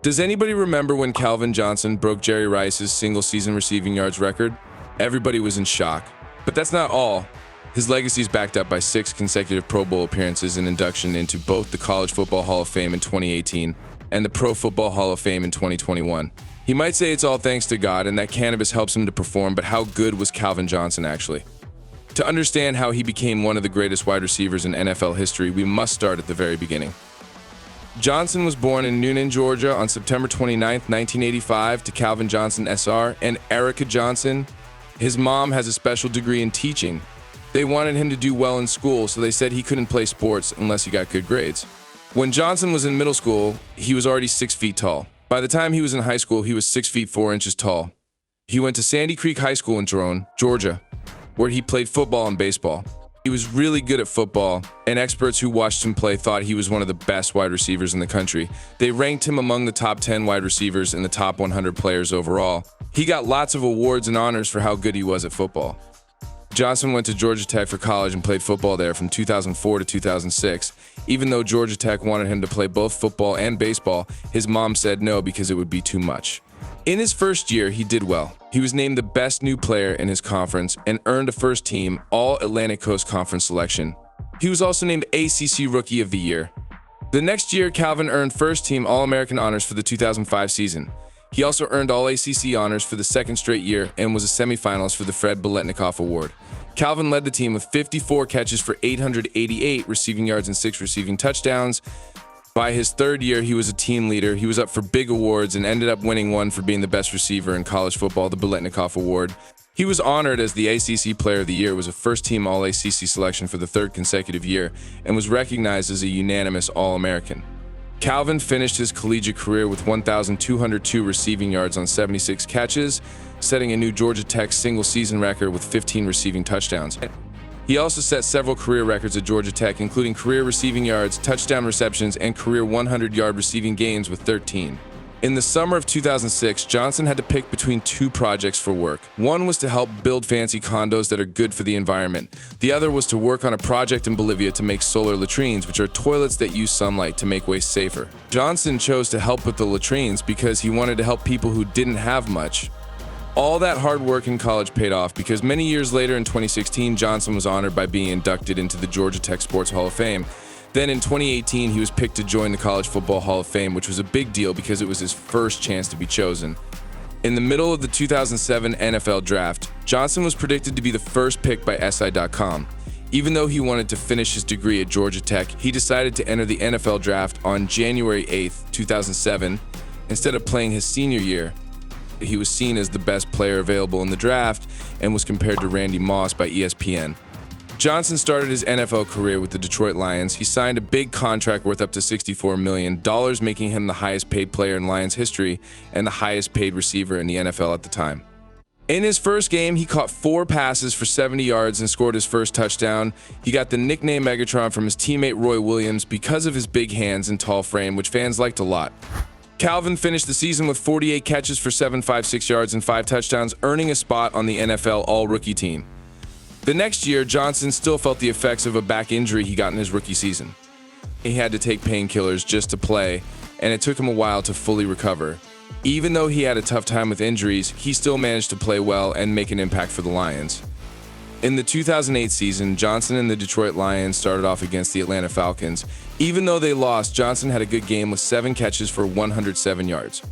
Does anybody remember when Calvin Johnson broke Jerry Rice's single-season receiving yards record? Everybody was in shock. But that's not all. His legacy is backed up by 6 consecutive Pro Bowl appearances and induction into both the College Football Hall of Fame in 2018 and the Pro Football Hall of Fame in 2021. He might say it's all thanks to God and that cannabis helps him to perform, but how good was Calvin Johnson actually? To understand how he became one of the greatest wide receivers in NFL history, we must start at the very beginning. Johnson was born in Noonan, Georgia on September 29, 1985 to Calvin Johnson SR and Erica Johnson. His mom has a special degree in teaching. They wanted him to do well in school, so they said he couldn't play sports unless he got good grades. When Johnson was in middle school, he was already 6 feet tall. By the time he was in high school, he was 6 feet 4 inches tall. He went to Sandy Creek High School in Jerome, Georgia, where he played football and baseball. He was really good at football, and experts who watched him play thought he was one of the best wide receivers in the country. They ranked him among the top 10 wide receivers and the top 100 players overall. He got lots of awards and honors for how good he was at football. Johnson went to Georgia Tech for college and played football there from 2004 to 2006. Even though Georgia Tech wanted him to play both football and baseball, his mom said no because it would be too much. In his first year, he did well. He was named the best new player in his conference and earned a first-team All-Atlantic Coast Conference selection. He was also named ACC Rookie of the Year. The next year, Calvin earned first-team All-American honors for the 2005 season. He also earned All-ACC honors for the second straight year and was a semifinalist for the Fred Biletnikoff Award. Calvin led the team with 54 catches for 888 receiving yards and 6 receiving touchdowns. By his third year, he was a team leader. He was up for big awards and ended up winning one for being the best receiver in college football, the Biletnikoff Award. He was honored as the ACC Player of the Year, was a first-team All-ACC selection for the 3rd consecutive year, and was recognized as a unanimous All-American. Calvin finished his collegiate career with 1,202 receiving yards on 76 catches, setting a new Georgia Tech single-season record with 15 receiving touchdowns. He also set several career records at Georgia Tech, including career receiving yards, touchdown receptions, and career 100-yard receiving games with 13. In the summer of 2006, Johnson had to pick between 2 projects for work. One was to help build fancy condos that are good for the environment. The other was to work on a project in Bolivia to make solar latrines, which are toilets that use sunlight to make waste safer. Johnson chose to help with the latrines because he wanted to help people who didn't have much. All that hard work in college paid off because many years later in 2016, Johnson was honored by being inducted into the Georgia Tech Sports Hall of Fame. Then in 2018, he was picked to join the College Football Hall of Fame, which was a big deal because it was his first chance to be chosen. In the middle of the 2007 NFL Draft, Johnson was predicted to be the first pick by SI.com. Even though he wanted to finish his degree at Georgia Tech, he decided to enter the NFL Draft on January 8, 2007, instead of playing his senior year. He was seen as the best player available in the draft and was compared to Randy Moss by ESPN. Johnson started his NFL career with the Detroit Lions. He signed a big contract worth up to $64 million, making him the highest paid player in Lions history and the highest paid receiver in the NFL at the time. In his first game, he caught 4 passes for 70 yards and scored his first touchdown. He got the nickname Megatron from his teammate Roy Williams because of his big hands and tall frame, which fans liked a lot. Calvin finished the season with 48 catches for 756 yards and 5 touchdowns, earning a spot on the NFL All-Rookie team. The next year, Johnson still felt the effects of a back injury he got in his rookie season. He had to take painkillers just to play, and it took him a while to fully recover. Even though he had a tough time with injuries, he still managed to play well and make an impact for the Lions. In the 2008 season, Johnson and the Detroit Lions started off against the Atlanta Falcons. Even though they lost, Johnson had a good game with 7 catches for 107 yards.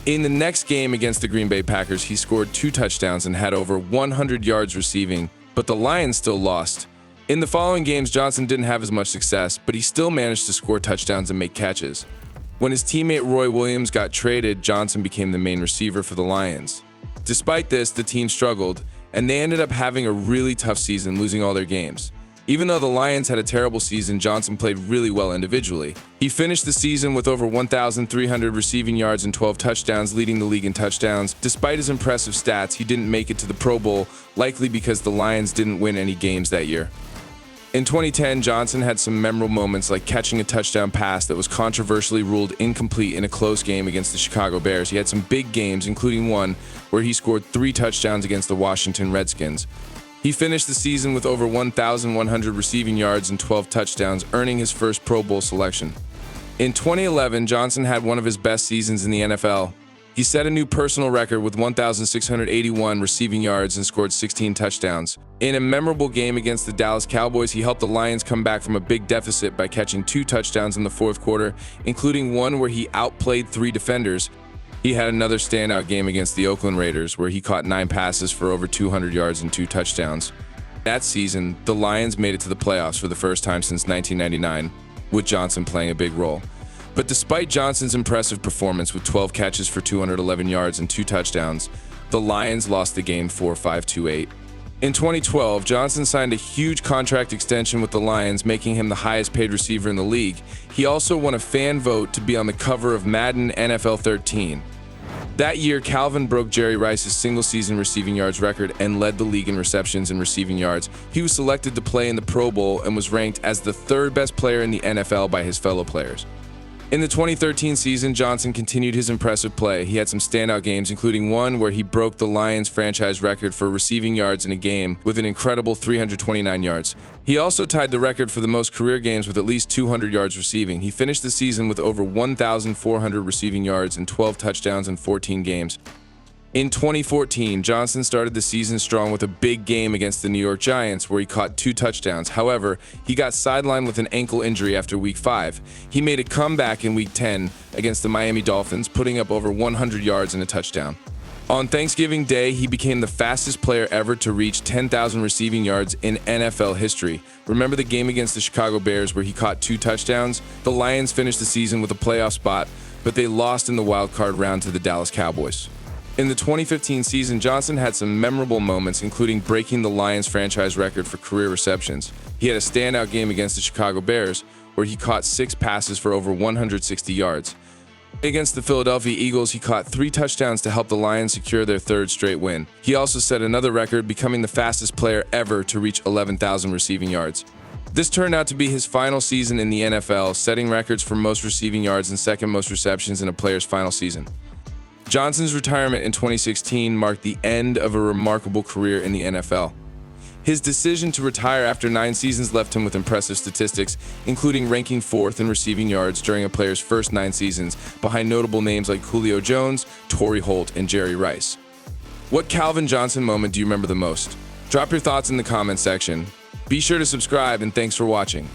In the next game against the Green Bay Packers, he scored 2 touchdowns and had over 100 yards receiving, but the Lions still lost. In the following games, Johnson didn't have as much success, but he still managed to score touchdowns and make catches. When his teammate Roy Williams got traded, Johnson became the main receiver for the Lions. Despite this, the team struggled, and they ended up having a really tough season, losing all their games. Even though the Lions had a terrible season, Johnson played really well individually. He finished the season with over 1,300 receiving yards and 12 touchdowns, leading the league in touchdowns. Despite his impressive stats, he didn't make it to the Pro Bowl, likely because the Lions didn't win any games that year. In 2010, Johnson had some memorable moments like catching a touchdown pass that was controversially ruled incomplete in a close game against the Chicago Bears. He had some big games, including one where he scored 3 touchdowns against the Washington Redskins. He finished the season with over 1,100 receiving yards and 12 touchdowns, earning his first Pro Bowl selection. In 2011, Johnson had one of his best seasons in the NFL. He set a new personal record with 1,681 receiving yards and scored 16 touchdowns. In a memorable game against the Dallas Cowboys, he helped the Lions come back from a big deficit by catching 2 touchdowns in the fourth quarter, including one where he outplayed 3 defenders. He had another standout game against the Oakland Raiders, where he caught 9 passes for over 200 yards and 2 touchdowns. That season, the Lions made it to the playoffs for the first time since 1999, with Johnson playing a big role. But despite Johnson's impressive performance with 12 catches for 211 yards and 2 touchdowns, the Lions lost the game 4-5-2-8. In 2012, Johnson signed a huge contract extension with the Lions, making him the highest paid receiver in the league. He also won a fan vote to be on the cover of Madden NFL 13. That year, Calvin broke Jerry Rice's single-season receiving yards record and led the league in receptions and receiving yards. He was selected to play in the Pro Bowl and was ranked as the 3rd best player in the NFL by his fellow players. In the 2013 season, Johnson continued his impressive play. He had some standout games, including one where he broke the Lions franchise record for receiving yards in a game with an incredible 329 yards. He also tied the record for the most career games with at least 200 yards receiving. He finished the season with over 1,400 receiving yards and 12 touchdowns in 14 games. In 2014, Johnson started the season strong with a big game against the New York Giants where he caught 2 touchdowns. However, he got sidelined with an ankle injury after Week 5. He made a comeback in Week 10 against the Miami Dolphins, putting up over 100 yards and a touchdown. On Thanksgiving Day, he became the fastest player ever to reach 10,000 receiving yards in NFL history. Remember the game against the Chicago Bears where he caught 2 touchdowns? The Lions finished the season with a playoff spot, but they lost in the wild card round to the Dallas Cowboys. In the 2015 season, Johnson had some memorable moments, including breaking the Lions franchise record for career receptions. He had a standout game against the Chicago Bears, where he caught 6 passes for over 160 yards. Against the Philadelphia Eagles, he caught 3 touchdowns to help the Lions secure their 3rd straight win. He also set another record, becoming the fastest player ever to reach 11,000 receiving yards. This turned out to be his final season in the NFL, setting records for most receiving yards and 2nd most receptions in a player's final season. Johnson's retirement in 2016 marked the end of a remarkable career in the NFL. His decision to retire after 9 seasons left him with impressive statistics, including ranking 4th in receiving yards during a player's first 9 seasons, behind notable names like Julio Jones, Torrey Holt, and Jerry Rice. What Calvin Johnson moment do you remember the most? Drop your thoughts in the comments section. Be sure to subscribe, and thanks for watching.